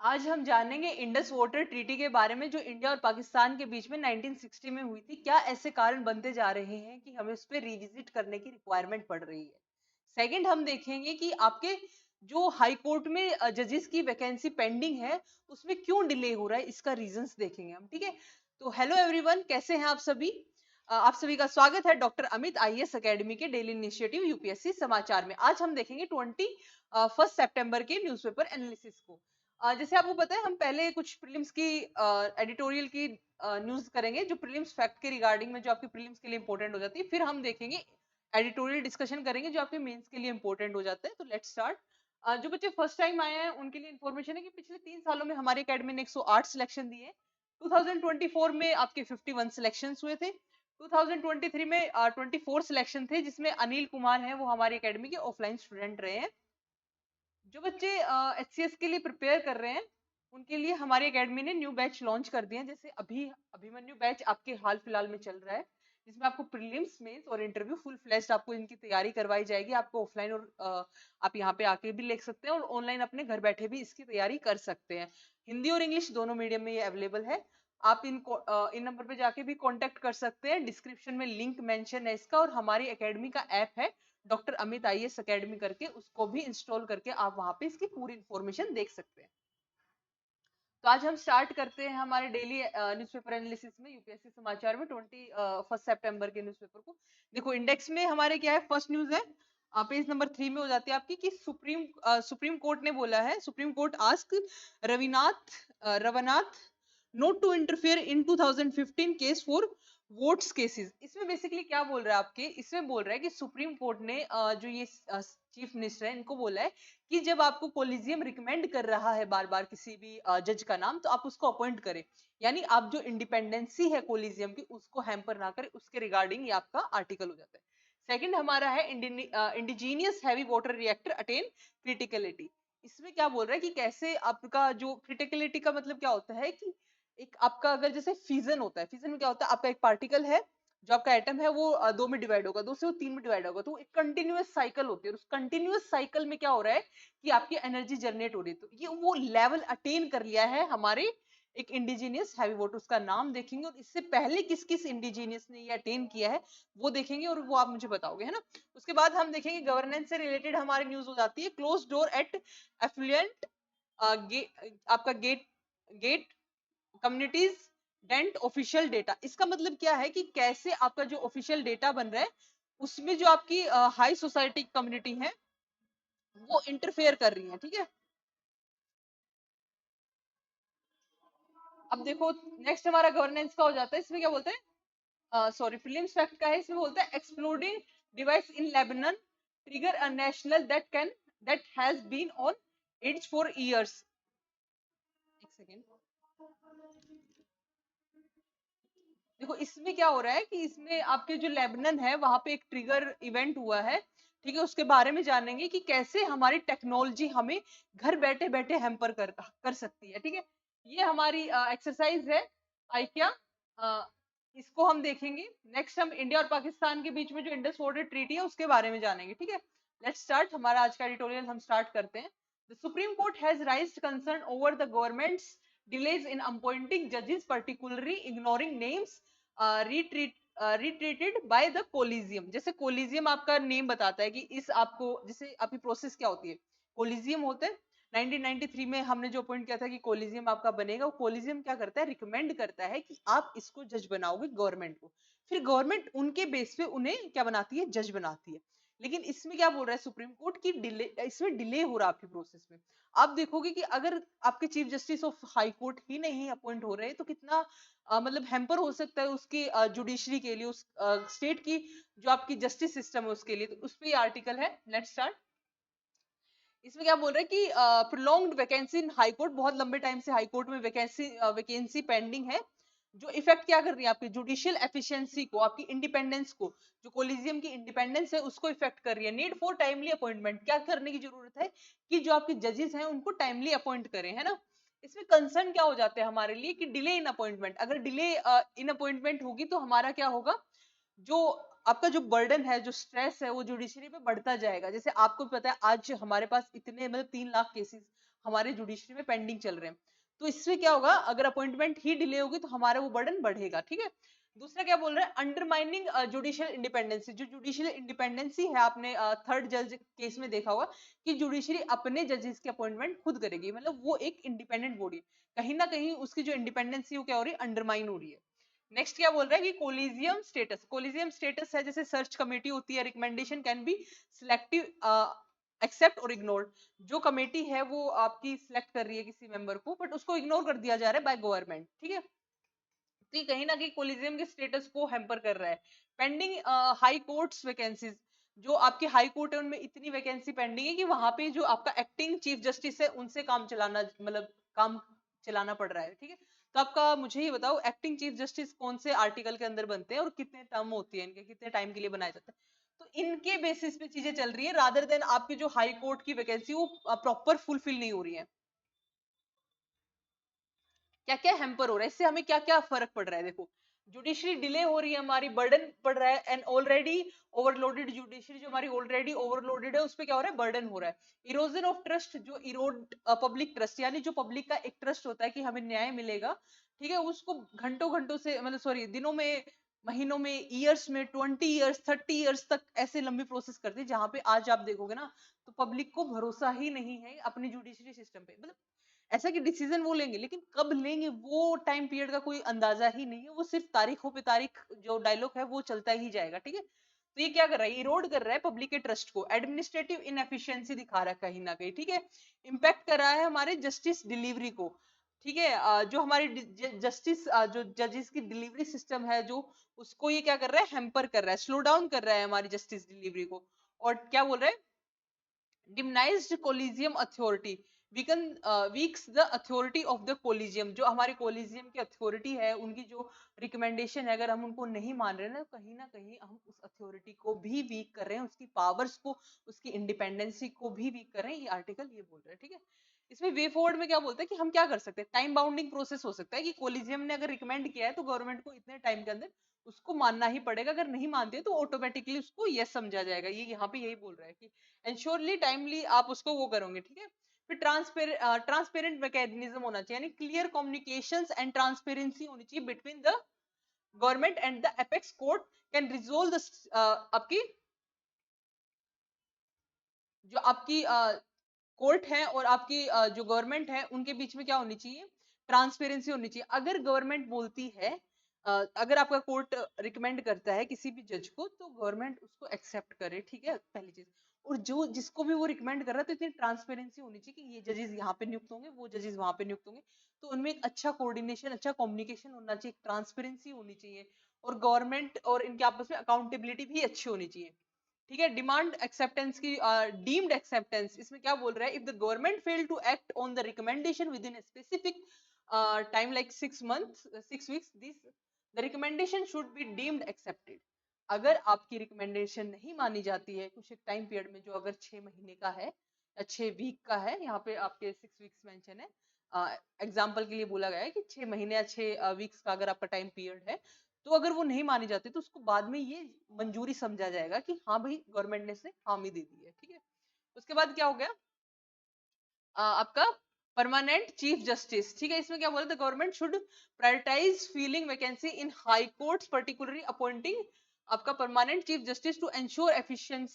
आज हम जानेंगे इंडस वाटर ट्रीटी के बारे में जो इंडिया और पाकिस्तान के बीच में 1960 में हुई थी। क्या ऐसे कारण बनते जा रहे हैं कि हमें उस पर रिविजिट करने की रिक्वायरमेंट पड़ रही है। सेकंड, हम देखेंगे कि आपके जो हाई कोर्ट में जजेस की वैकेंसी पेंडिंग है उसमें क्यों डिले हो रहा है, इसका रीजंस देखेंगे हम। ठीक है, तो हेलो एवरीवन, कैसे हैं आप सभी। आप सभी का स्वागत है डॉक्टर अमित आईएएस एकेडमी के डेली इनिशिएटिव यूपीएससी समाचार में। आज हम देखेंगे 21 सितंबर के न्यूज़पेपर एनालिसिस को। जैसे आपको पता है, हम पहले कुछ प्रीलिम्स की एडिटोरियल की न्यूज करेंगे, जो प्रीलिम्स फैक्ट के रिगार्डिंग में जो आपके प्रीलिम्स के लिए इंपॉर्टेंट हो जाती है। फिर हम देखेंगे एडिटोरियल डिस्कशन करेंगे जो आपके मेंस के लिए इंपॉर्टेंट हो जाता है। तो लेट्स स्टार्ट। जो बच्चे फर्स्ट टाइम आए हैं उनके लिए इंफॉर्मेशन है कि पिछले 3 सालों में हमारे एकेडमी ने 108 सिलेक्शन दिए। 2024 में आपके 51 सिलेक्शन हुए थे। 2023 में 24 सिलेक्शन थे, जिसमें अनिल कुमार हैं, वो हमारी एकेडमी के ऑफलाइन स्टूडेंट रहे हैं। जो बच्चे एचसीएस के लिए प्रिपेयर कर रहे हैं उनके लिए हमारी एकेडमी ने न्यू बैच लॉन्च कर दिए हैं। जैसे अभी अभिमन्यु बैच आपके हाल फिलहाल में चल रहा है, जिसमें आपको प्रीलिम्स, मेंस और इंटरव्यू फुल फ्लेश्ड आपको इनकी तैयारी करवाई जाएगी। आपको ऑफलाइन और आप यहाँ पे आके भी लिख सकते हैं और ऑनलाइन अपने घर बैठे भी इसकी तैयारी कर सकते हैं। हिंदी और इंग्लिश दोनों मीडियम में ये अवेलेबल है। आप इन नंबर पे जाके भी कांटेक्ट कर सकते हैं। डिस्क्रिप्शन में लिंक मेंशन है इसका, और हमारी एकेडमी का ऐप है डॉक्टर अमित आईएएस एकेडमी करके, उसको भी इंस्टॉल करके आप वहां पे इसकी पूरी इंफॉर्मेशन देख सकते हैं। तो आज हम स्टार्ट करते हैं हमारे डेली न्यूज़पेपर एनालिसिस में, यूपीएससी समाचार में 21 सितंबर के न्यूज़पेपर को। देखो, इंडेक्स में हमारे क्या है, फर्स्ट न्यूज है पेज नंबर 3 में हो जाती है आपकी, कि सुप्रीम कोर्ट ने बोला है, सुप्रीम कोर्ट आस्क रवनाथ not to interfere in 2015 case for votes cases. इसमें बेसिकली क्या बोल रहा है आपके, इसमें बोल रहा है कि सुप्रीम कोर्ट ने जो ये चीफ मिनिस्टर है इनको बोला है कि जब आपको कोलिजियम रिकमेंड कर रहा है बार बार किसी भी जज का नाम, तो आप उसको अपॉइंट करें। यानी आप जो इंडिपेंडेंसी है कोलिजियम की उसको हैम्पर ना करें, उसके रिगार्डिंग ये आपका आर्टिकल हो जाता है। सेकंड हमारा है indigenous heavy water reactor attain criticality. इसमें क्या बोल रहा है कि कैसे आपका जो क्रिटिकलिटी का मतलब क्या होता है कि एक आपका अगर जैसे फिजन होता है, फिजन में क्या होता है, आपका एक पार्टिकल है, जो आपका एटम है वो दो में डिवाइड होगा, दो से वो तीन में डिवाइड होगा, तो एक कंटिन्यूअस साइकिल होती है। और उस कंटिन्यूअस साइकिल में क्या हो रहा है कि आपकी एनर्जी जनरेट हो रही है। तो ये वो लेवल अटेन कर लिया है हमारे एक इंडिजीनियस हैवी वाटर, उसका नाम देखेंगे, और इससे पहले किस किस इंडिजीनियस ने ये अटेन किया है वो देखेंगे, और वो आप मुझे बताओगे, है ना। उसके बाद हम देखेंगे गवर्नेंस से रिलेटेड हमारी न्यूज हो जाती है, क्लोज डोर एट एफ्लुएंट आपका gate gate communities dent official data. इसका मतलब क्या है कि कैसे आपका जो ऑफिशियल डेटा बन रहा है उसमें जो आपकी हाई सोसाइटी कम्युनिटी है वो इंटरफेयर कर रही है। ठीक है, अब देखो नेक्स्ट हमारा गवर्नेंस का हो जाता है। इसमें क्या बोलते हैं, सॉरी, प्रीलिम्स फैक्ट का है, इसमें बोलता है exploding device in Lebanon trigger a national that has been on its for years. एक सेकेंड, देखो इसमें क्या हो रहा है कि इसमें आपके जो लेबनान है वहां पे एक ट्रिगर इवेंट हुआ है। ठीक है, उसके बारे में जानेंगे कि कैसे हमारी टेक्नोलॉजी हमें घर बैठे बैठे हैम्पर कर सकती है। ठीक है, ये हमारी एक्सरसाइज है आइकिया, इसको हम देखेंगे। नेक्स्ट हम इंडिया और पाकिस्तान के बीच में जो इंडस वाटर ट्रीटी है उसके बारे में जानेंगे। ठीक है, लेट्स स्टार्ट, हमारा आज का एडिटोरियल हम स्टार्ट करते हैं। The Supreme court has राइज्ड concern over the governments delays in appointing judges, particularly ignoring names retreated by the collegium। जैसे कोलिजियम आपका नेम बताता है कि इस आपको, जैसे आपकी प्रोसेस क्या होती है, कोलिजियम होता है। 1993 में हमने जो अपॉइंट किया था कि कोलिजियम आपका बनेगा, वो कोलिजियम क्या करता है, रिकमेंड करता है कि आप इसको जज बनाओगे गवर्नमेंट को। फिर गवर्नमेंट उनके बेस पे उन्हें क्या बनाती है, जज बनाती है। लेकिन इसमें क्या बोल रहा है सुप्रीम कोर्ट की डिले, इसमें डिले हो रहा है आपकी प्रोसेस में। आप देखोगे कि अगर आपके chief justice of high court ही नहीं अपॉइंट हो रहे, तो कितना मतलब हैम्पर हो सकता है उसकी जुडिशरी के लिए, उस स्टेट की जो आपकी जस्टिस सिस्टम है उसके लिए। तो उस पे आर्टिकल है, लेट्स स्टार्ट। इसमें क्या बोल रहे हैं कि prolonged vacancy in high court, बहुत लंबे टाइम से हाई कोर्ट में वैकेंसी पेंडिंग है, जो इफेक्ट क्या कर रही है आपकी जुडिशियल एफिशिएंसी को, आपकी इंडिपेंडेंस को, जो कोलिजियम की इंडिपेंडेंस है उसको इफेक्ट कर रही है। नीड फॉर टाइमली अपॉइंटमेंट, क्या करने की जरूरत है कि जो आपके जजेस हैं उनको टाइमली अपॉइंट करें, है ना। इसमें कंसर्न क्या हो जाता है हमारे लिए कि डिले इन अपॉइंटमेंट, अगर डिले इन अपॉइंटमेंट होगी तो हमारा क्या होगा, जो आपका जो बर्डन है, जो स्ट्रेस है, वो जुडिशरी पे बढ़ता जाएगा। जैसे आपको पता है आज हमारे पास इतने मतलब 3 लाख केसेस हमारे जुडिशरी में पेंडिंग चल रहे हैं। तो इससे क्या होगा, अगर अपॉइंटमेंट ही डिले होगी तो हमारा वो बर्डन बढ़ेगा, ठीक है। दूसरा क्या बोल रहा है, अंडरमाइनिंग जुडिशियल इंडिपेंडेंसी। जो जुडिशियल इंडिपेंडेंसी है, आपने थर्ड जज केस में देखा होगा कि जुडिशरी अपने जजेस की अपॉइंटमेंट खुद करेगी, मतलब वो एक इंडिपेंडेंट बॉडी, कहीं ना कहीं उसकी जो इंडिपेंडेंसी वो क्या हो रही है, अंडरमाइन हो रही है। नेक्स्ट क्या बोल रहा है कि कोलिजियम स्टेटस। कोलिजियम स्टेटस है जैसे सर्च कमेटी होती है, recommendation can be selective, accept और इग्नोर। जो कमेटी है वो आपकी सिलेक्ट कर रही है किसी मेंबर को, बट उसको इग्नोर कर दिया जा रहा है बाय गवर्नमेंट, ठीक है। तो ये कहीं ना कहीं कोलिजियम के स्टेटस को हैम्पर कर रहा है। Pending high courts vacancies. जो आपकी हाई कोर्ट है उनमें इतनी वैकेंसी पेंडिंग है कि वहां पे जो आपका एक्टिंग चीफ जस्टिस है उनसे काम चलाना, मतलब काम चलाना पड़ रहा है, ठीक है। तो आपका मुझे ये बताओ, एक्टिंग चीफ जस्टिस कौन से आर्टिकल के अंदर बनते हैं और कितने टर्म होती है इनके, कितने टाइम के लिए बनाए जाते हैं। तो इनके बेसिस पे चीजें चल रही है, रादर देन आपकी जो हाई कोर्ट की वैकेंसी वो प्रॉपर फुलफिल नहीं हो रही है। क्या क्या हैम्पर हो रहा है, इससे हमें क्या क्या फर्क पड़ रहा है, देखो। जुडिशरी डिले हो रही है, हमारी बर्डन पड़ रहा है, एंड ऑलरेडी ओवरलोडेड जुडिशरी, जो हमारी ऑलरेडी ओवरलोडेड है, उस पर क्या हो रहा है, बर्डन हो रहा है। इरोजन ऑफ ट्रस्ट, जो इरोड पब्लिक ट्रस्ट, यानी जो पब्लिक का एक ट्रस्ट होता है कि हमें न्याय मिलेगा, ठीक है, उसको घंटों घंटों से, मतलब सॉरी, दिनों में, महीनों में, ईयर्स में, 20 ईयर्स, 30 ईयर्स तक ऐसे लंबी प्रोसेस करती है, जहां पे आज आप देखोगे ना तो पब्लिक को भरोसा ही नहीं है अपनी जुडिशरी सिस्टम पे। मतलब ऐसा कि डिसीजन वो लेंगे, लेकिन कब लेंगे वो टाइम पीरियड का कोई अंदाजा ही नहीं है, वो सिर्फ तारीखों पे तारीख जो डायलॉग है वो चलता ही जाएगा, ठीक है। तो ये क्या कर रहा है, इरोड कर रहा है पब्लिक के ट्रस्ट को, एडमिनिस्ट्रेटिव इनएफिशिएंसी दिखा रहा है कहीं ना कहीं, ठीक है। इम्पैक्ट कर रहा है हमारे जस्टिस डिलीवरी को, ठीक है। जो हमारी जस्टिस, जो जजेस की डिलीवरी सिस्टम है, जो उसको ये क्या कर रहा है, हैम्पर कर रहा है, स्लो डाउन कर रहा है हमारी जस्टिस डिलीवरी को। और क्या बोल रहा है, diminished collegium authority, weaken weakens the authority of the collegium. जो हमारे कोलिजियम की अथॉरिटी है, उनकी जो रिकमेंडेशन है, अगर हम उनको नहीं मान रहे ना, तो कहीं ना कहीं हम उस अथॉरिटी को भी वीक कर रहे हैं, उसकी पावर्स को, उसकी इंडिपेंडेंसी को भी वीक कर रहे हैं। ये आर्टिकल ये बोल रहा है, ठीक है। इसमें वे फॉरवर्ड में क्या बोलता है कि हम क्या कर सकते हैं, टाइम बाउंडिंग प्रोसेस हो सकता है कि कोलिजियम ने अगर रिकमेंड किया है तो गवर्नमेंट को इतने टाइम के अंदर उसको मानना ही पड़ेगा, अगर नहीं मानते तो ऑटोमेटिकली उसको यस समझा जाएगा। ये यहाँ पे यही बोल रहा है कि एंश्योरली टाइमली आप उसको वो करोगे, ठीक है। फिर ट्रांसपेरेंट मैकेनिज्म होना चाहिए, यानी क्लियर कम्युनिकेशंस एंड ट्रांसपेरेंसी होनी चाहिए between the government and the apex court, can resolve the आपकी जो आपकी कोर्ट है और आपकी जो गवर्नमेंट है, उनके बीच में क्या होनी चाहिए, ट्रांसपेरेंसी होनी चाहिए। अगर गवर्नमेंट बोलती है, अगर आपका कोर्ट रिकमेंड करता है किसी भी जज को, तो गवर्नमेंट उसको एक्सेप्ट करे, ठीक है, पहली चीज। और जो जिसको भी वो रिकमेंड कर रहा है, तो इतनी ट्रांसपेरेंसी होनी चाहिए कि ये जजेस यहाँ पे नियुक्त होंगे, वो जजेस वहां पे नियुक्त होंगे, तो उनमें एक अच्छा कोऑर्डिनेशन, अच्छा कम्युनिकेशन होना चाहिए, ट्रांसपेरेंसी होनी चाहिए, और गवर्नमेंट और इनके आपस में अकाउंटेबिलिटी भी अच्छी होनी चाहिए, ठीक है। डिमांड एक्सेप्टेंस की, डीम्ड एक्सेप्टेंस, इसमें क्या बोल रहा है, if the government fail to act on the recommendation within a specific time like 6 months, 6 weeks, this the recommendation should be deemed accepted. अगर आपकी रिकमेंडेशन नहीं मानी जाती है कुछ एक टाइम पीरियड में, जो अगर 6 महीने का है या 6 वीक का है, यहाँ पे आपके 6 weeks मेंशन है, एग्जाम्पल के लिए बोला गया है कि 6 महीने या 6 weeks का अगर आपका टाइम पीरियड है, तो अगर वो नहीं मानी जाती तो उसको बाद में ये मंजूरी समझा जाएगा कि हाँ भाई गवर्नमेंट ने इसे हामी दे दी है, ठीक है। उसके बाद क्या हो गया, आपका परमानेंट चीफ जस्टिस, ठीक है। इसमें क्या बोला, the government should prioritise filling vacancy in high courts, particularly appointing आपका permanent chief justice to ensure efficient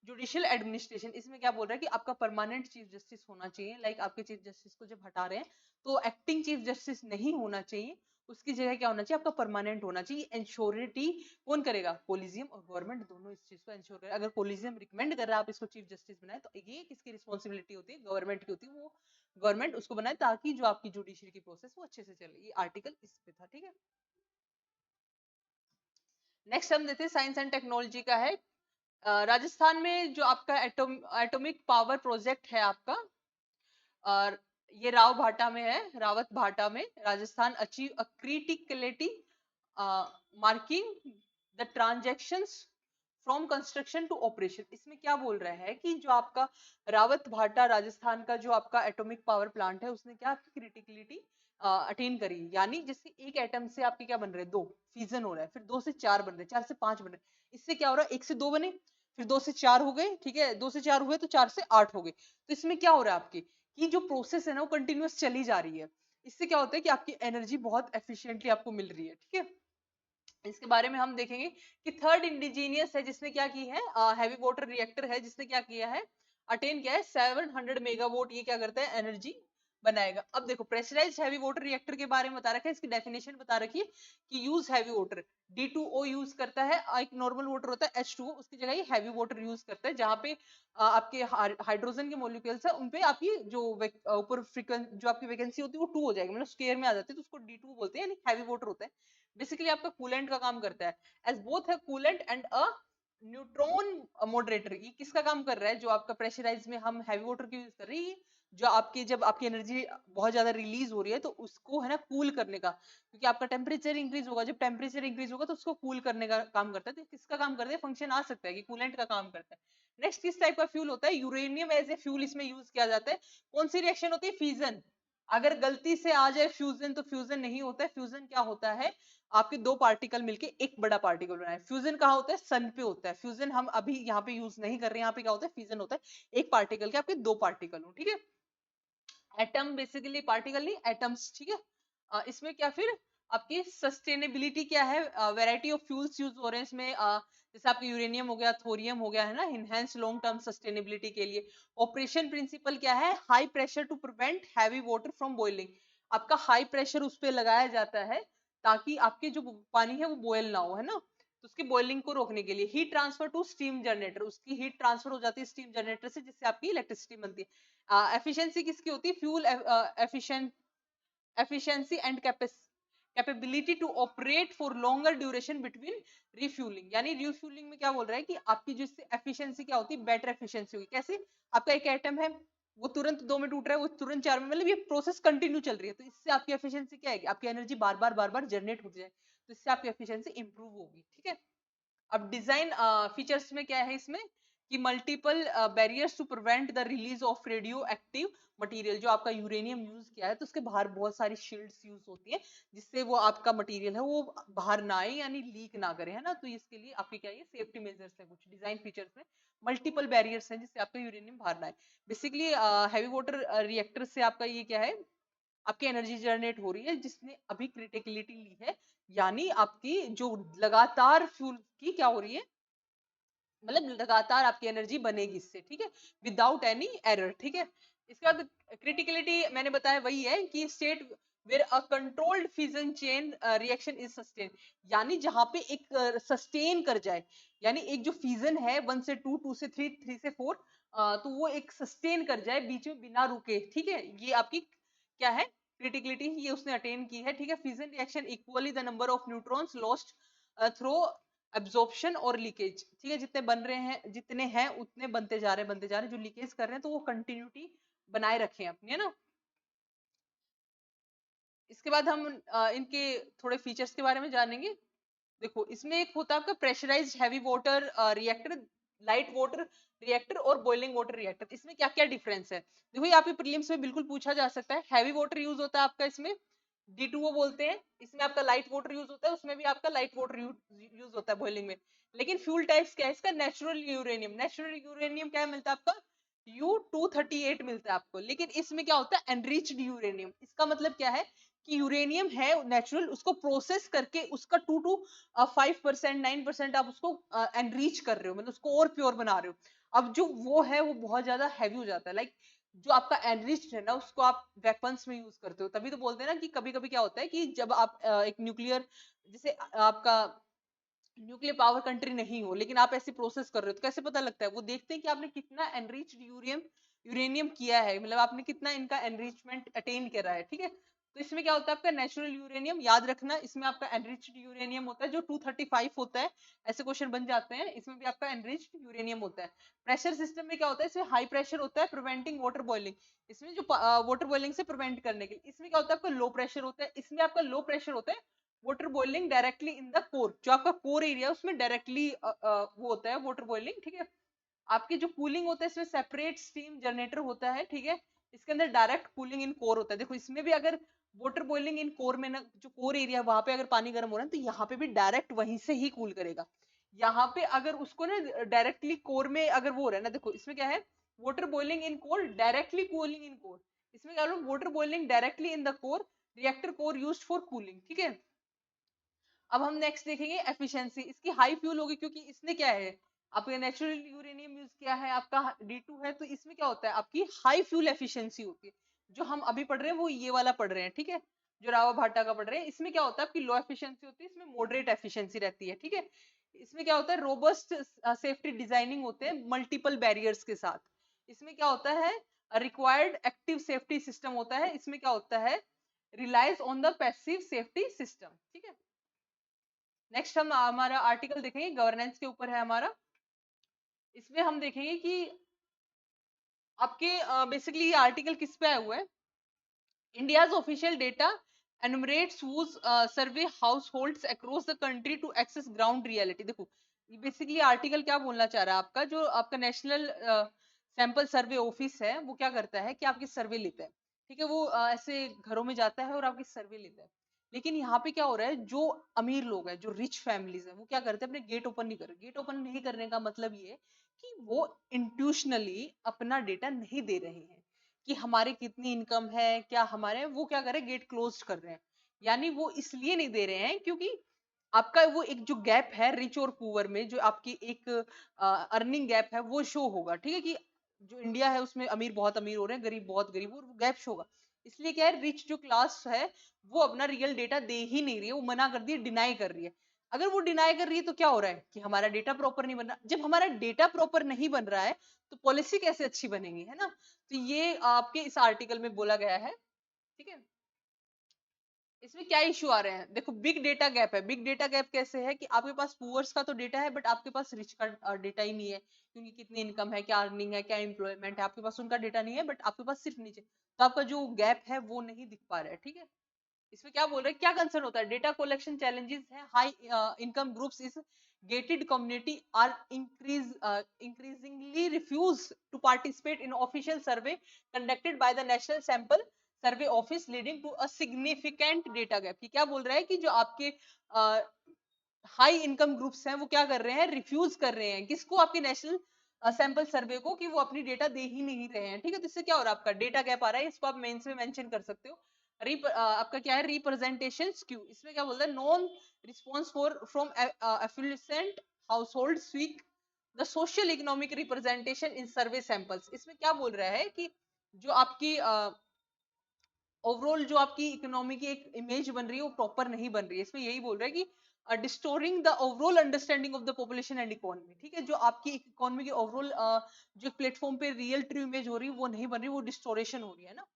judicial administration. इसमें क्या बोल रहा है कि आपका परमानेंट चीफ जस्टिस होना चाहिए, लाइक आपके चीफ जस्टिस को जब हटा रहे हैं तो एक्टिंग चीफ जस्टिस नहीं होना चाहिए, उसकी जगह क्या होना चाहिए, आपका परमानेंट होना चाहिए। इंश्योरिटी कौन करेगा, कोलिजियम और गवर्नमेंट दोनों इस चीज को इंश्योर करें। अगर कोलिजियम रिकमेंड कर रहा है आप इसको चीफ जस्टिस बनाए, तो ये किसकी रिस्पॉन्सिबिलिटी होती है, गवर्नमेंट की होती है। वो गवर्नमेंट उसको बनाए ताकि जो आपकी जुडिशरी की प्रोसेस वो अच्छे से चले। ये आर्टिकल इस पे था, ठीक है। नेक्स्ट हम देखते हैं साइंस एंड टेक्नोलॉजी का है। राजस्थान में जो आपका एटॉमिक पावर प्रोजेक्ट है आपका, और ये राव भाटा में है, रावत भाटा में, Rajasthan achieve a criticality marking the transactions from construction to operation. इसमें क्या बोल रहा है कि जो आपका रावत भाटा राजस्थान का जो आपका एटॉमिक पावर प्लांट है, उसने क्या क्रिटिकलिटी अटेन करी, यानी जैसे एक एटम से आपके क्या बन रहे हैं, दो फ्यूजन हो रहा है, फिर 2 से 4 बन रहे हैं, 4 से 5 बन रहे हैं। इससे क्या हो रहा है, 1 से 2 बने, फिर 2 से 4 हो गए, ठीक है, 2 से 4 हुए तो 4 से 8 हो गए। तो इसमें क्या हो रहा है आपके कि जो प्रोसेस है ना वो कंटिन्यूअस चली जा रही है। इससे क्या होता है कि आपकी एनर्जी बहुत एफिशिएंटली आपको मिल रही है, ठीक है। इसके बारे में हम देखेंगे कि थर्ड इंडिजीनियस है जिसने क्या की है, हैवी वाटर रिएक्टर है जिसने क्या किया है, अटेन किया है 700 मेगावाट, ये क्या करता है, एनर्जी बनाएगा। अब देखो प्रेशराइज्ड हैवी वाटर रिएक्टर के बारे में बता रखा है, इसकी डेफिनेशन बता रखी है कि use heavy water, D2O use करता है, एक नॉर्मल वाटर होता है H2O, उसकी जगह ये हैवी वाटर यूज करता है, जहां पे आपके हाइड्रोजन के मॉलिक्यूल्स है उनपे आपकी जो ऊपर फ्रीक्वेंसी जो आपकी वैकेंसी होती है वो 2 हो जाएगी, मतलब स्क्वायर में आ जाती है, तो उसको D2 बोलते हैं, यानी हैवी वाटर होता है। बेसिकली आपका कूलेंट का काम करता है, एज बोथ है coolant and a neutron moderator. ये किसका काम कर रहा है, जो आपका प्रेशराइज में हम हैवी वाटर की यूज कर रही है, जो आपकी जब आपकी एनर्जी बहुत ज्यादा रिलीज हो रही है तो उसको है ना कूल करने का, क्योंकि आपका टेम्परेचर इंक्रीज होगा, जब टेम्परेचर इंक्रीज होगा तो उसको कूल करने का काम करता है। तो किसका काम करता है, फंक्शन आ सकता है कि कूलेंट का काम करता है। नेक्स्ट किस टाइप का फ्यूल होता है, यूरेनियम एज ए फ्यूल इसमें यूज किया जाता है। कौन सी रिएक्शन होती है, फ्यूजन। अगर गलती से आ जाए फ्यूजन तो फ्यूजन नहीं होता है, फ्यूजन क्या होता है, आपके दो पार्टिकल मिलके एक बड़ा पार्टिकल बनाए। फ्यूजन कहाँ होता है, सन पे होता है। फ्यूजन हम अभी यहाँ पे यूज नहीं कर रहे हैं, यहाँ पे क्या होता है, फ्यूजन होता है एक पार्टिकल के आपके दो पार्टिकल हो, ठीक है। एटम बेसिकली पार्टिकल नहीं, एटम्स, ठीक है। इसमें क्या फिर आपकी सस्टेनेबिलिटी क्या है, वैरायटी ऑफ फ्यूल्स यूज हो रहे हैं इसमें, जैसे आपके यूरेनियम हो गया, थोरियम हो गया, है ना, इनहेंस लॉन्ग टर्म सस्टेनेबिलिटी के लिए। ऑपरेशन प्रिंसिपल क्या है, high pressure to prevent heavy water from boiling. आपका हाई प्रेशर उस पर लगाया जाता है ताकि आपके जो पानी है वो बॉयल ना हो, है ना, तो उसकी बॉइलिंग को रोकने के लिए। Heat transfer to steam generator, उसकी हीट ट्रांसफर हो जाती है स्टीम जनरेटर से, जिससे आपकी इलेक्ट्रिसिटी बनती है। एफिशिएंसी किसकी होती है, fuel efficient efficiency and capability to operate for longer duration between refueling। यानी रिफ्यूलिंग में क्या बोल रहा है कि आपकी जिससे एफिशिएंसी क्या होती है, बेटर एफिशिएंसी होगी। कैसे, आपका एक एटम है वो तुरंत 2 में टूट रहा है, वो तुरंत 4 में, मतलब ये प्रोसेस कंटिन्यू चल रही है, तो इससे आपकी एफिशिएंसी क्या आएगी, आपकी एनर्जी बार बार जनरेट होती जाए, तो इससे आपकी एफिशिएंसी इंप्रूव होगी, ठीक है। अब डिजाइन फीचर्स में क्या है इसमें कि multiple barriers to prevent the release of radioactive material. जो आपका यूरेनियम यूज किया है तो उसके बाहर बहुत सारी शील्ड्स यूज होती है, जिससे वो आपका मटेरियल है वो बाहर ना आए, यानी लीक ना करे, है ना। तो इसके लिए आपके क्या ये सेफ्टी मेजर्स है, कुछ डिजाइन फीचर्स में मल्टीपल बैरियर्स हैं जिससे आपका यूरेनियम बाहर ना आए। बेसिकली हैवी वाटर रिएक्टर से आपका ये क्या है, आपकी एनर्जी जनरेट हो रही है जिसने अभी क्रिटिकलिटी ली है, यानी आपकी जो लगातार फ्यूल की क्या हो रही है, मतलब लगातार आपकी एनर्जी बनेगी इससे, ठीक है, विदाउट एनी एरर, ठीक है। इसके बाद क्रिटिकलिटी मैंने बताया वही है कि state where a controlled fission chain reaction is sustain, यानी जहां पे एक सस्टेन कर जाए, यानी एक जो फिजन है 1 से 2, 2 से 3, 3 से 4, तो वो एक सस्टेन कर जाए बीच में बिना रुके, ठीक है। ये आपकी क्या है, क्रिटिकलिटी, ये उसने अटेन की है, ठीक है। Fission reaction equally the number of neutrons lost through absorption और लीकेज, ठीक है, जितने बन रहे हैं जितने हैं उतने बनते जा रहे हैं, जो लीकेज कर रहे हैं तो वो कंटिन्यूटी बनाए रखें अपनी, है ना। इसके बाद हम इनके थोड़े फीचर्स के बारे में जानेंगे। देखो इसमें एक होता है आपका pressurised heavy water reactor, light water reactor और बॉइलिंग वाटर रिएक्टर। इसमें क्या क्या डिफरेंस है, देखो ये आपके प्रीलिम्स में बिल्कुल पूछा जा सकता है। हैवी वाटर यूज होता है आपका इसमें, D2O बोलते हैं, इसमें आपका लाइट वाटर यूज होता है, उसमें भी आपका लाइट वाटर यूज होता है बॉइलिंग में। लेकिन फ्यूल टाइप्स क्या है इसका, नेचुरल यूरेनियम, नेचुरल यूरेनियम क्या मिलता है आपका, U238 मिलता है आपको। लेकिन इसमें क्या होता है, एनरिच्ड यूरेनियम। इसका मतलब क्या है कि यूरेनियम है नेचुरल, उसको प्रोसेस करके उसका 2 to 5%, 9% आप उसको एनरीच कर रहे हो, मतलब उसको और प्योर बना रहे हो। अब जो वो है वो बहुत ज्यादा हैवी हो जाता है, लाइक जो आपका एनरिच्ड है ना उसको आप वेपन्स में यूज करते हो। तभी तो बोलते हैं ना कि कभी कभी क्या होता है कि जब आप एक न्यूक्लियर, जैसे आपका न्यूक्लियर पावर कंट्री नहीं हो लेकिन आप ऐसे प्रोसेस कर रहे हो, तो कैसे पता लगता है, वो देखते हैं कि आपने कितना एनरिच्ड यूरेनियम किया है, मतलब आपने कितना इनका एनरिचमेंट अटेन करा है, ठीक है। तो इसमें क्या होता है आपका नेचुरल यूरेनियम, याद रखना इसमें आपका एनरिच्ड यूरेनियम होता है जो 235 होता है, ऐसे क्वेश्चन बन जाते हैं, इसमें भी आपका एनरिच्ड यूरेनियम होता है। प्रेशर सिस्टम में क्या होता है, इसमें हाई प्रेशर होता है प्रिवेंटिंग वाटर बॉइलिंग, इसमें जो वाटर बॉइलिंग से प्रिवेंट करने के लिए। इसमें क्या होता है आपका लो प्रेशर होता है, इसमें आपका लो प्रेशर होता है water boiling directly in the core, जो आपका कोर एरिया है उसमें डायरेक्टली वो होता है वाटर बॉइलिंग, ठीक है। आपकी जो कूलिंग होता है इसमें सेपरेट स्टीम जनरेटर होता है, ठीक है। इसके अंदर डायरेक्ट कूलिंग इन कोर होता है। देखो इसमें भी अगर वाटर बॉइलिंग इन कोर में ना, जो कोर एरिया वहां पे अगर पानी गर्म हो रहा है तो यहाँ पे भी डायरेक्ट वहीं से ही कूल करेगा। यहाँ पे अगर उसको ना डायरेक्टली कोर में अगर वो हो रहा है ना, देखो इसमें क्या है, water boiling in core, directly cooling in core. इसमें क्या बोलूं, water boiling directly in the core, reactor core used for cooling, ठीक है। अब हम नेक्स्ट देखेंगे एफिशिएंसी, इसकी हाई फ्यूल होगी क्योंकि इसने क्या है, आपका नेचुरल यूरेनियम यूज किया है, आपका D2 है, तो इसमें क्या होता है, आपकी हाई फ्यूल एफिशिएंसी होती है। जो हम अभी पढ़ रहे हैं वो ये वाला पढ़ रहे हैं, ठीक है, जो रावा भाटा का पढ़ रहे हैं, इसमें क्या होता है, आपकी लो एफिशिएंसी होती है, इसमें मॉडरेट एफिशिएंसी रहती है, ठीक है। इसमें क्या होता है, रोबस्ट सेफ्टी डिजाइनिंग होते हैं मल्टीपल बैरियर्स के साथ। इसमें क्या होता है, रिक्वायर्ड एक्टिव सेफ्टी सिस्टम होता है। इसमें क्या होता है, relies on the passive safety system, ठीक है। नेक्स्ट हम हमारा आर्टिकल देखेंगे, गवर्नेंस के ऊपर है हमारा। इसमें हम देखेंगे कि आपके बेसिकली ये आर्टिकल किस पे आया हुआ है, India's official data enumerates whose survey households across the country to access ground reality। देखो बेसिकली आर्टिकल क्या बोलना चाह रहा है, आपका जो आपका नेशनल सैंपल सर्वे ऑफिस है वो क्या करता है कि आपकी सर्वे लेता है, ठीक है, वो ऐसे घरों में जाता है और आपकी सर्वे लेता है। लेकिन यहाँ पे क्या हो रहा है, जो अमीर लोग हैं, जो रिच फैमिलीज हैं, वो क्या करते हैं, अपने गेट ओपन नहीं कर रहे। गेट ओपन नहीं करने का मतलब ये कि वो इंट्यूशनली अपना डेटा नहीं दे रहे हैं कि हमारे कितनी इनकम है, क्या हमारे, वो क्या कर रहे हैं, गेट क्लोज कर रहे हैं। यानी वो इसलिए नहीं दे रहे हैं क्योंकि आपका वो एक जो गैप है रिच और पुअर में, जो आपकी एक अर्निंग गैप है वो शो होगा, ठीक है, कि जो इंडिया है उसमें अमीर बहुत अमीर हो रहे हैं, गरीब बहुत गरीब, और वो गैप शो होगा। इसलिए क्या है, रिच जो क्लास है वो अपना रियल डेटा दे ही नहीं रही है, वो मना कर दी है, डिनाई कर रही है। अगर वो डिनाई कर रही है तो क्या हो रहा है कि हमारा डेटा प्रॉपर नहीं बन रहा। जब हमारा डेटा प्रॉपर नहीं बन रहा है तो पॉलिसी कैसे अच्छी बनेगी, है ना। तो ये आपके इस आर्टिकल में बोला गया है, ठीक है। इसमें क्या इश्यू आ रहे हैं, देखो बिग डेटा गैप है। बिग डेटा गैप कैसे है कि आपके पास पुअर्स का तो डेटा है बट आपके पास रिच का डेटा ही नहीं है, क्योंकि कितनी इनकम है, क्या अर्निंग है, क्या एम्प्लॉयमेंट है, आपके पास उनका डेटा नहीं है, बट आपके पास सिर्फ नीचे, तो आपका जो गैप है वो नहीं दिख पा रहा है, ठीक है। इसमें क्या बोल रहे हैं, क्या कंसर्न होता है, डेटा कलेक्शन चैलेंजेस है, हाई इनकम ग्रुप्स इस gated community are increasingly refuse to participate in official survey conducted by the national sample survey office, leading to a significant data gap। कि क्या बोल रहा है कि जो आपके हाई इनकम ग्रुप्स हैं वो क्या कर रहे हैं, रिफ्यूज कर रहे हैं किसको, आपके नेशनल सैंपल सर्वे को, कि वो अपनी डेटा दे ही नहीं रहे हैं, ठीक है। तो इससे क्या हो रहा है, आपका डेटा गैप आ रहा है, इसको आप मेंस में मेंशन कर सकते हो। आपका क्या है, रिप्रेजेंटेशन स्क्यू। इसमें क्या बोलता है, non response for from affluent household weak the social economic representation in survey samples. इसमें क्या बोल रहा है कि जो आपकी ओवरऑल जो आपकी इकोनॉमी की एक इमेज बन रही है वो प्रॉपर नहीं बन रही है। इसमें यही बोल रहा है कि distorting the overall understanding of the population and economy, ठीक है। जो आपकी इकोनॉमी की ओवरऑल जो प्लेटफॉर्म पे रियल ट्रू इमेज हो रही है वो नहीं बन रही, वो डिस्टोरेशन हो रही है ना।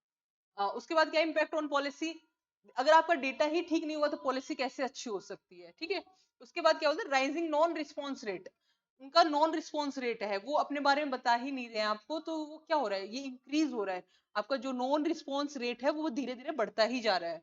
उसके बाद क्या इम्पैक्ट ऑन पॉलिसी, अगर आपका डेटा ही ठीक नहीं हुआ तो पॉलिसी कैसे अच्छी हो सकती है, ठीक है। उसके बाद क्या होता है, राइजिंग नॉन रिस्पॉन्स रेट। उनका नॉन रिस्पॉन्स रेट है वो अपने बारे में बता ही नहीं रहे हैं आपको, तो वो क्या हो रहा है, ये इंक्रीज हो रहा है। आपका जो नॉन रिस्पॉन्स रेट है वो धीरे धीरे बढ़ता ही जा रहा है।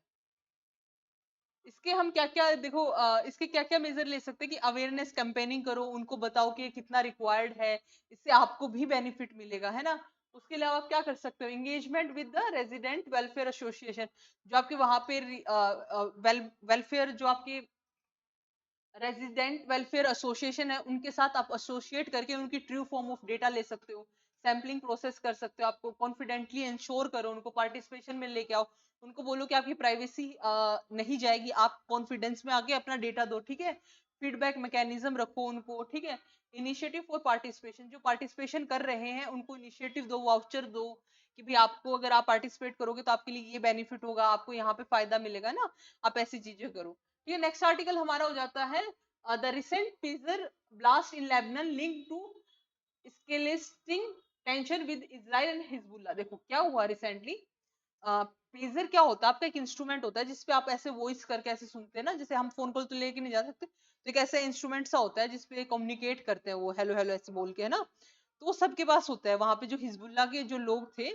इसके हम क्या क्या देखो, इसके क्या क्या मेजर ले सकते हैं कि अवेयरनेस कैंपेनिंग करो, उनको बताओ कि कितना रिक्वायर्ड है, इससे आपको भी बेनिफिट मिलेगा, है ना। उसके अलावा आप क्या कर सकते हो, engagement with the resident welfare association, जो आपके वहां पे वेलफेयर जो आपके रेजिडेंट वेलफेयर एसोसिएशन है उनके साथ आप एसोसिएट करके उनकी ट्रू फॉर्म ऑफ डेटा ले सकते हो, सैम्पलिंग प्रोसेस कर सकते हो, आपको कॉन्फिडेंटली इंश्योर करो, उनको पार्टिसिपेशन में लेके आओ, उनको बोलो कि आपकी प्राइवेसी नहीं जाएगी, आप कॉन्फिडेंस में आके अपना डेटा दो, ठीक है। फीडबैक मैकेनिज्म रखो उनको, ठीक है। इनिशिएटिव फॉर पार्टिसिपेशन, जो पार्टिसिपेशन कर रहे हैं उनको इनिशिएटिव दो, वाउचर दो, कि भाई आपको अगर आप पार्टिसिपेट करोगे तो आपके लिए ये बेनिफिट होगा, आपको यहाँ पे फायदा मिलेगा ना, आप ऐसी चीजें करो, ठीक है। नेक्स्ट आर्टिकल हमारा हो जाता है the recent pager blast in Lebanon link to escalating tension with Israel and Hezbollah. देखो क्या हुआ रिसेंटली, पेजर क्या होता है, आपका एक इंस्ट्रूमेंट होता है जिसपे आप ऐसे वॉइस करके ऐसे सुनते हैं ना, जैसे हम फोन कॉल तो लेके नहीं जा सकते, तो एक ऐसा इंस्ट्रूमेंट सा होता है जिसपे कम्युनिकेट करते हैं वो हेलो हेलो ऐसे बोल के, है ना। तो वो सबके पास होता है, वहां पे जो हिजबुल्लाह के जो लोग थे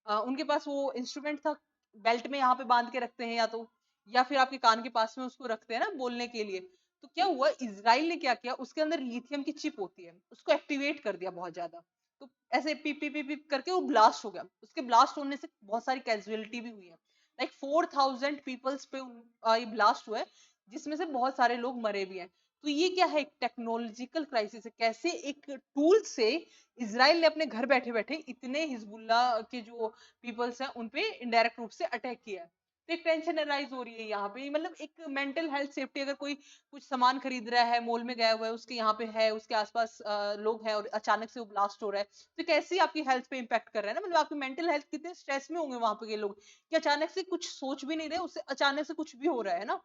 उनके पास वो इंस्ट्रूमेंट था, बेल्ट में यहाँ पे बांध के रखते हैं, या तो या फिर आपके कान के पास में उसको रखते हैं ना बोलने के लिए। तो क्या हुआ, इजराइल ने क्या किया, उसके अंदर लिथियम की चिप होती है, उसको एक्टिवेट कर दिया बहुत ज्यादा, तो ऐसे पीप पीप पीप पीप करके वो ब्लास्ट हो गया। उसके ब्लास्ट होने से बहुत सारी कैजुअलिटी भी हुई है, लाइक 4000 पीपल्स पे ये ब्लास्ट हुआ है, जिसमें से बहुत सारे लोग मरे भी हैं। तो ये क्या है, एक टेक्नोलॉजिकल क्राइसिस है। कैसे एक टूल से इसराइल ने अपने घर बैठे बैठे इतने हिजबुल्ला के जो पीपल्स हैं उन पे इनडायरेक्ट रूप से अटैक किया है। तो एक टेंशन अराइज हो रही है यहाँ पे, मतलब एक मेंटल हेल्थ सेफ्टी, अगर कोई कुछ सामान खरीद रहा है, मॉल में गया हुआ है, उसके यहाँ पे है, उसके आसपास लोग हैं और अचानक से वो ब्लास्ट हो रहा है, तो कैसे आपकी हेल्थ पे इम्पैक्ट कर रहा है ना, मतलब आपकी मेंटल हेल्थ कितने स्ट्रेस में होंगे वहां पे के लोग कि अचानक से कुछ सोच भी नहीं रहे, उससे अचानक से कुछ भी हो रहा है ना।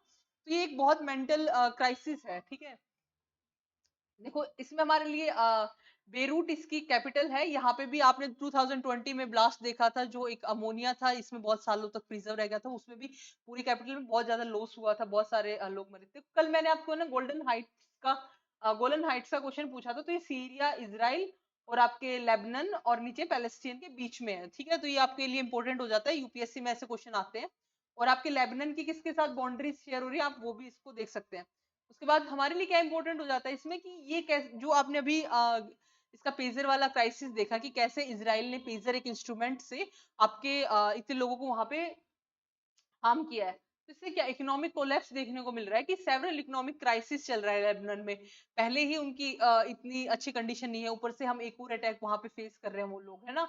तो ये एक बहुत मेंटल क्राइसिस है, ठीक है। देखो इसमें हमारे लिए बेरूट इसकी कैपिटल है। यहाँ पे भी आपने 2020 में ब्लास्ट देखा था, जो एक अमोनिया था, इसमें बहुत सालों तक प्रिजर्व रह गया था, उसमें भी पूरी कैपिटल में बहुत ज्यादा लॉस हुआ था, बहुत सारे लोग मरे थे। कल मैंने आपको ना गोल्डन हाइट्स का क्वेश्चन पूछा था, तो ये सीरिया, इजराइल और आपके लेबनन और नीचे पैलेस्टीन के बीच में है, ठीक है। तो ये आपके लिए इंपॉर्टेंट हो जाता है, यूपीएससी में ऐसे क्वेश्चन आते हैं। और आपके लेबनन की किसके साथ बाउंड्री शेयर हो रही है, आप वो भी इसको देख सकते हैं। उसके बाद हमारे लिए क्या इंपॉर्टेंट हो जाता है इसमें कि ये कैसे, जो आपने अभी इसका पेजर वाला क्राइसिस देखा कि कैसे इजराइल ने पेजर एक इंस्ट्रूमेंट से आपके इतने लोगों को वहां पे हार्म किया है। तो इससे क्या इकोनॉमिक कोलैप्स देखने को मिल रहा है कि सेवरल इकोनॉमिक क्राइसिस चल रहा है लेबनान में। पहले ही उनकी इतनी अच्छी कंडीशन नहीं है, ऊपर से हम एक और अटैक वहां पे फेस कर रहे हैं वो लोग, है ना।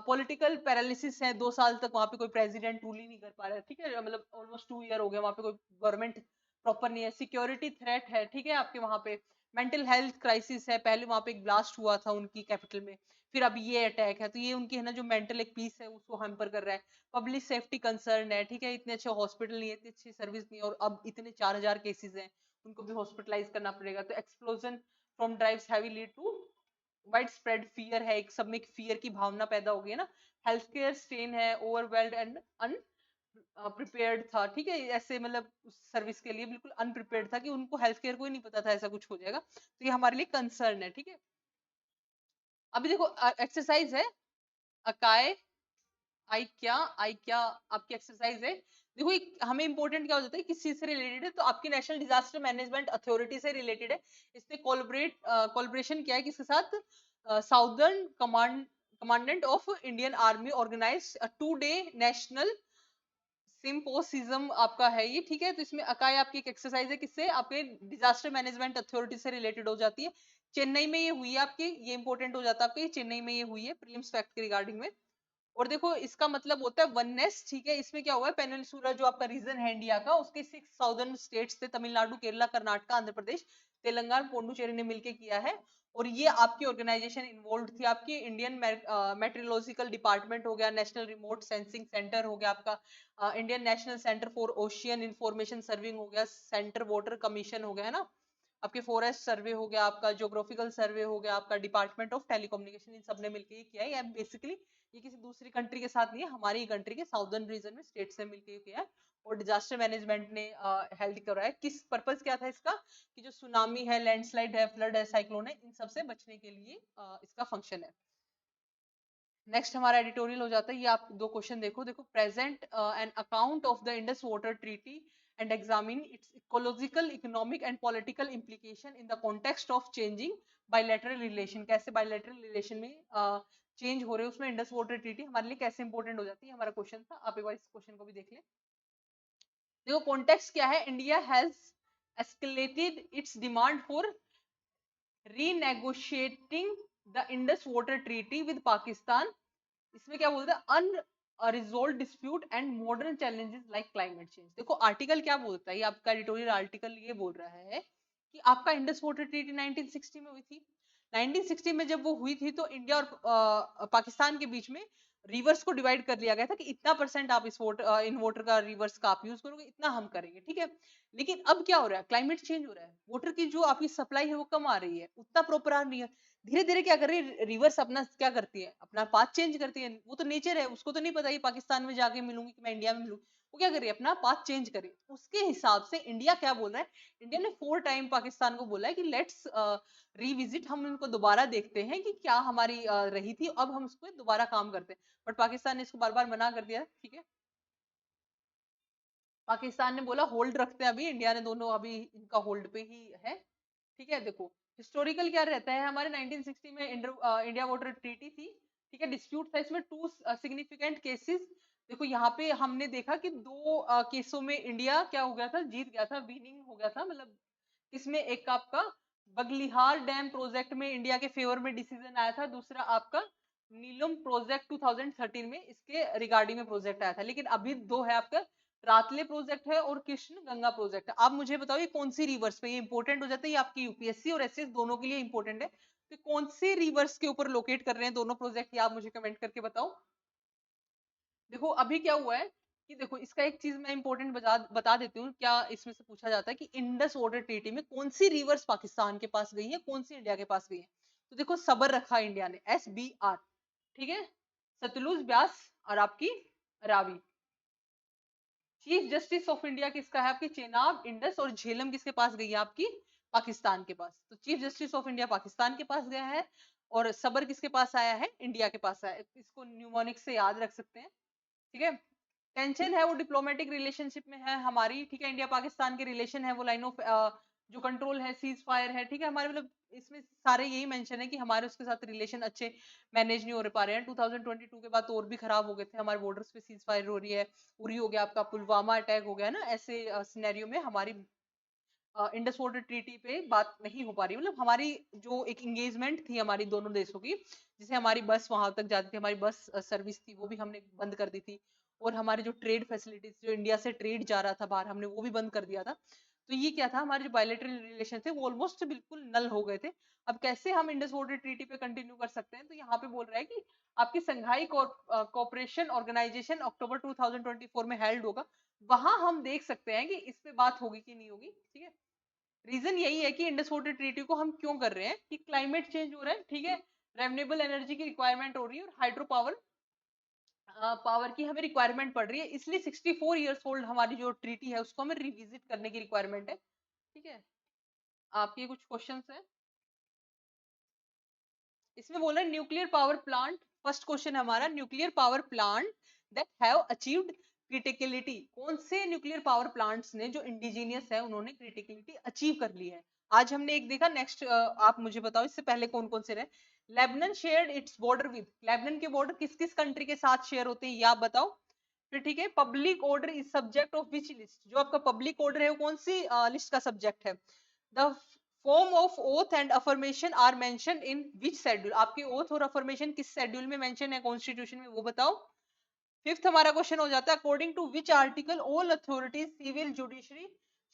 पॉलिटिकल पैरालिसिस है, 2 साल तक वहां पे कोई प्रेसिडेंट रूल ही नहीं कर पा रहा है, ठीक है, मतलब ऑलमोस्ट 2 ईयर हो गया वहां पे कोई गवर्नमेंट प्रॉपर नहीं है। सिक्योरिटी थ्रेट है, ठीक है, आपके वहां पे मेंटल हेल्थ क्राइसिस है, पहले वहां पे एक ब्लास्ट हुआ था उनकी कैपिटल में, फिर अब ये अटैक है, तो ये उनकी है ना जो मेंटल एक पीस है उसको हैम्पर कर रहा है। पब्लिक सेफ्टी कंसर्न है, ठीक है, इतने अच्छे हॉस्पिटल नहीं है, इतनी अच्छी सर्विस नहीं है, और अब इतने 4000 केसेस हैं, उनको भी हॉस्पिटलाइज करना पड़ेगा। तो explosion from drives heavy lead to widespread fear है, एक सब में एक फियर की भावना पैदा हो गई है ना। हेल्थ केयर स्ट्रेन है, ओवरवेल्ड एंड अन प्रिपेयर्ड था, ठीक है, ऐसे मतलब उस सर्विस के लिए बिल्कुल अनप्रिपेयर्ड था कि उनको हेल्थ केयर को ही नहीं पता था ऐसा कुछ हो जाएगा। तो ये हमारे लिए कंसर्न है, ठीक है। अभी देखो एक्सरसाइज है, अकाय आई क्या आपकी एक्सरसाइज है। देखो एक हमें इंपॉर्टेंट क्या हो जाता है, किस चीज से रिलेटेड है, तो आपकी नेशनल डिजास्टर मैनेजमेंट अथॉरिटी से रिलेटेड है। इसने कोलैबोरेशन किया है किसके साथ, southern commandant of Indian army organise 2 day national symposium आपका है ये, ठीक है। तो इसमें अकाई आपकी एक एक्सरसाइज है, किससे, आपके डिजास्टर मैनेजमेंट अथॉरिटी से रिलेटेड हो जाती है। चेन्नई में ये हुई है आपकी, ये इंपॉर्टेंट हो जाता है आपके, चेन्नई में ये हुई है प्रीलिम्स फैक्ट के रिगार्डिंग में। और देखो इसका मतलब होता है वननेस, ठीक है। इसमें क्या हुआ है, पेनिनसुला जो आपका रीजन है इंडिया का, उसके 6 साउदर्न स्टेट्स थे, तमिलनाडु, केरला, कर्नाटका, आंध्र प्रदेश, तेलंगाना, पोंडुचेरी ने मिलकर किया है। और ये आपकी ऑर्गेनाइजेशन इन्वॉल्व थी, आपकी इंडियन मेट्रोलॉजिकल डिपार्टमेंट हो गया, नेशनल रिमोट सेंसिंग सेंटर हो गया आपका, Indian national centre for ocean information serving हो गया, सेंटर वाटर कमीशन हो गया, है ना, आपके फॉरेस्ट सर्वे हो गया, आपका ज्योग्राफिकल सर्वे हो गया, आपका डिपार्टमेंट ऑफ टेलीकम्युनिकेशन, इन सब ने मिलकर ये किया है। बेसिकली ये किसी दूसरी कंट्री के साथ नहीं है, हमारी ही कंट्री के साउदर्न रीजन में स्टेट से मिलकर किया है। और डिजास्टर मैनेजमेंट ने हेल्ड कराया। किस पर्पस क्या था इसका, कि जो सुनामी है, लैंडस्लाइड है, फ्लड है, साइक्लोन है, इन सब से बचने के लिए इसका फंक्शन है। नेक्स्ट हमारा एडिटोरियल हो जाता है, ये आप 2 क्वेश्चन देखो। देखो present an account of the Indus water treaty and examine it's ecological, economic and political implication in the context of changing bilateral relation. कैसे बायलैटरल रिलेशन में चेंज हो रहे हैं, उसमें इंडस वाटर ट्रीटी हमारे लिए कैसे इंपॉर्टेंट हो जाती है, हमारा क्वेश्चन था। आप एक बार इस क्वेश्चन को भी देख लें। देखो कॉन्टेक्स्ट क्या है, India has escalated its demand for renegotiating the Indus Water Treaty with Pakistan। इसमें क्या बोलता है, unresolved dispute and modern challenges like climate change. देखो आर्टिकल क्या बोलता है, ये आपका एडिटोरियल आर्टिकल ये बोल रहा है कि आपका इंडस वाटर ट्रीटी 1960 में हुई थी। 1960 में जब वो हुई थी तो इंडिया और पाकिस्तान के बीच में रिवर्स को डिवाइड कर लिया गया था कि इतना परसेंट आप इस इन वाटर का रिवर्स का आप यूज करोगे, इतना हम करेंगे, ठीक है। लेकिन अब क्या हो रहा है, क्लाइमेट चेंज हो रहा है, वाटर की जो आपकी सप्लाई है वो कम आ रही है, उतना प्रॉपर आ नहीं है। धीरे धीरे क्या कर रही है, रिवर्स अपना क्या करती है, अपना पाथ चेंज करती है। वो तो नेचर है, उसको तो नहीं पता ये पाकिस्तान में जाके मिलूंगी कि मैं इंडिया में मिलूँ। वो क्या कर रही है, अपना पाथ चेंज करे। उसके हिसाब से इंडिया क्या बोल रहा है, इंडिया ने 4 टाइम पाकिस्तान को बोला है कि लेट्स रिविजिट, हम उनको दोबारा देखते हैं कि क्या हमारी रही थी, अब हम उस पर दोबारा काम करते हैं। बट पाकिस्तान ने इसको बार बार मना कर दिया, ठीक है। पाकिस्तान ने बोला होल्ड रखते हैं अभी, इंडिया ने दोनों अभी इनका होल्ड पे ही है, ठीक है। देखो हिस्टोरिकल क्या रहता है, हमारे 1960 में इंडिया वाटर ट्रीटी थी, ठीक है। डिस्प्यूट था इसमें 2 सिग्निफिकेंट केसेस। देखो यहाँ पे हमने देखा कि 2 केसों में इंडिया क्या हो गया था, जीत गया था, विनिंग हो गया था, मतलब इसमें एक आपका बगलिहार डैम प्रोजेक्ट में इंडिया के फेवर में डिसीजन आया था, दूसरा आपका नीलम प्रोजेक्ट 2013 में इसके रिगार्डिंग में प्रोजेक्ट आया था। लेकिन अभी दो है आपका, रातले प्रोजेक्ट है और कृष्ण गंगा प्रोजेक्ट है। आप मुझे बताओ ये कौन सी रिवर्स पे, ये इंपॉर्टेंट हो जाता है, ये आपकी यूपीएससी और एसएस दोनों के लिए इंपॉर्टेंट है। तो कौन सी रिवर्स के ऊपर लोकेट कर रहे हैं दोनों प्रोजेक्ट, ये आप मुझे कमेंट करके बताओ। देखो अभी क्या हुआ है कि देखो इसका एक चीज मैं इंपॉर्टेंट बता देती हूँ, क्या इसमें से पूछा जाता है कि इंडस वाटर ट्रीटी में कौन सी रिवर्स पाकिस्तान के पास गई है, कौन सी इंडिया के पास गई है। तो देखो सबर रखा इंडिया ने, SBR, ठीक है, सतलुज, ब्यास और आपकी Ravi. Chief justice of India किसका है, आपकी चेनाब, इंडस और झेलम किसके पास गई है, आपकी पाकिस्तान के पास। तो chief justice of India Pakistan के पास गया है और सबर किसके पास आया है, इंडिया के पास आया है। इसको न्यूमोनिक से याद रख सकते हैं, ठीक है। टेंशन है वो डिप्लोमेटिक रिलेशनशिप में है हमारी, ठीक है, इंडिया पाकिस्तान के रिलेशन है वो लाइन ऑफ जो कंट्रोल है, सीज फायर है, ठीक है, हमारे मतलब इसमें सारे यही मेंशन है कि हमारे उसके साथ रिलेशन अच्छे मैनेज नहीं हो पा रहे हैं। 2022 के बाद तो और भी खराब हो गए थे, हमारे बॉर्डर्स पे सीज फायर हो रही है, उरी हो गया, आपका पुलवामा अटैक हो गया ना, ऐसे सिनेरियो में हमारी इंडस वाटर ट्रीटी पे बात नहीं हो पा रही। मतलब हमारी जो एक एंगेजमेंट थी हमारी दोनों देशों की, जिसे हमारी बस वहां तक जाती थी, हमारी बस सर्विस थी वो भी हमने बंद कर दी थी, और हमारे जो ट्रेड फैसिलिटीज, जो इंडिया से ट्रेड जा रहा था बाहर, हमने वो भी बंद कर दिया था। तो ये क्या था, हमारे जो बायलैटरल रिलेशन थे वो ऑलमोस्ट बिल्कुल नल हो गए थे। अब कैसे हम इंडस वाटर ट्रीटी पे कंटिन्यू कर सकते हैं, तो यहाँ पे बोल रहा है कि आपकी संघाई कोऑपरेशन ऑर्गेनाइजेशन अक्टूबर 2024 में हेल्ड होगा, वहां हम देख सकते हैं कि इस पे बात होगी कि नहीं होगी, ठीक है। रीजन यही है कि इंडस वाटर ट्रीटी को हम क्यों कर रहे हैं, कि क्लाइमेट चेंज हो रहा है, ठीक है, रेन्यूएबल एनर्जी की रिक्वायरमेंट हो रही है और हाइड्रो पावर पावर की हमें रिक्वायरमेंट पड़ रही है, इसलिए 64 इयर्स ओल्ड हमारी जो ट्रीटी है उसको हमें रिविजिट करने की रिक्वायरमेंट है, ठीक है। आपके कुछ क्वेश्चंस हैं इसमें, बोला nuclear power plant, first question हमारा, nuclear power plant that have achieved criticality, कौन से न्यूक्लियर पावर प्लांट्स ने जो इंडिजीनियस है उन्होंने क्रिटिकलिटी अचीव कर ली है। आज हमने एक देखा, नेक्स्ट आप मुझे बताओ इससे पहले कौन कौन से रहे। Lebanon shared its border with, Lebanon के बॉर्डर किस किस कंट्री के साथ शेयर होते हैं ये आप बताओ। फिर ठीक है, public order is subject of which list, जो आपका पब्लिक ऑर्डर है वो कौन सी लिस्ट का सब्जेक्ट है। The form of oath and affirmation are mention in which schedule, आपकी ओथ और अफर्मेशन किस शेड्यूल में मेंशन है कॉन्स्टिट्यूशन में, वो बताओ। फिफ्थ हमारा क्वेश्चन हो जाता है, according to which article all authorities civil judiciary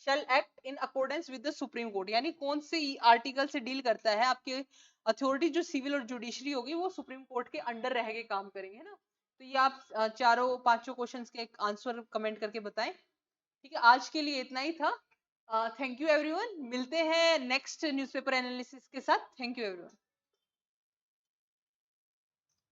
shall act in accordance with the Supreme Court, यानी कौन से आर्टिकल से डील करता है आपके अथॉरिटी, जो सिविल और जुडिशरी होगी वो सुप्रीम कोर्ट के अंडर रह के काम करेंगे, है ना। तो ये आप चारों पांचों क्वेश्चंस के आंसर कमेंट करके बताएं, ठीक है। आज के लिए इतना ही था। थैंक यू एवरीवन, मिलते हैं नेक्स्ट न्यूज़पेपर एनालिसिस के साथ। Thank you everyone.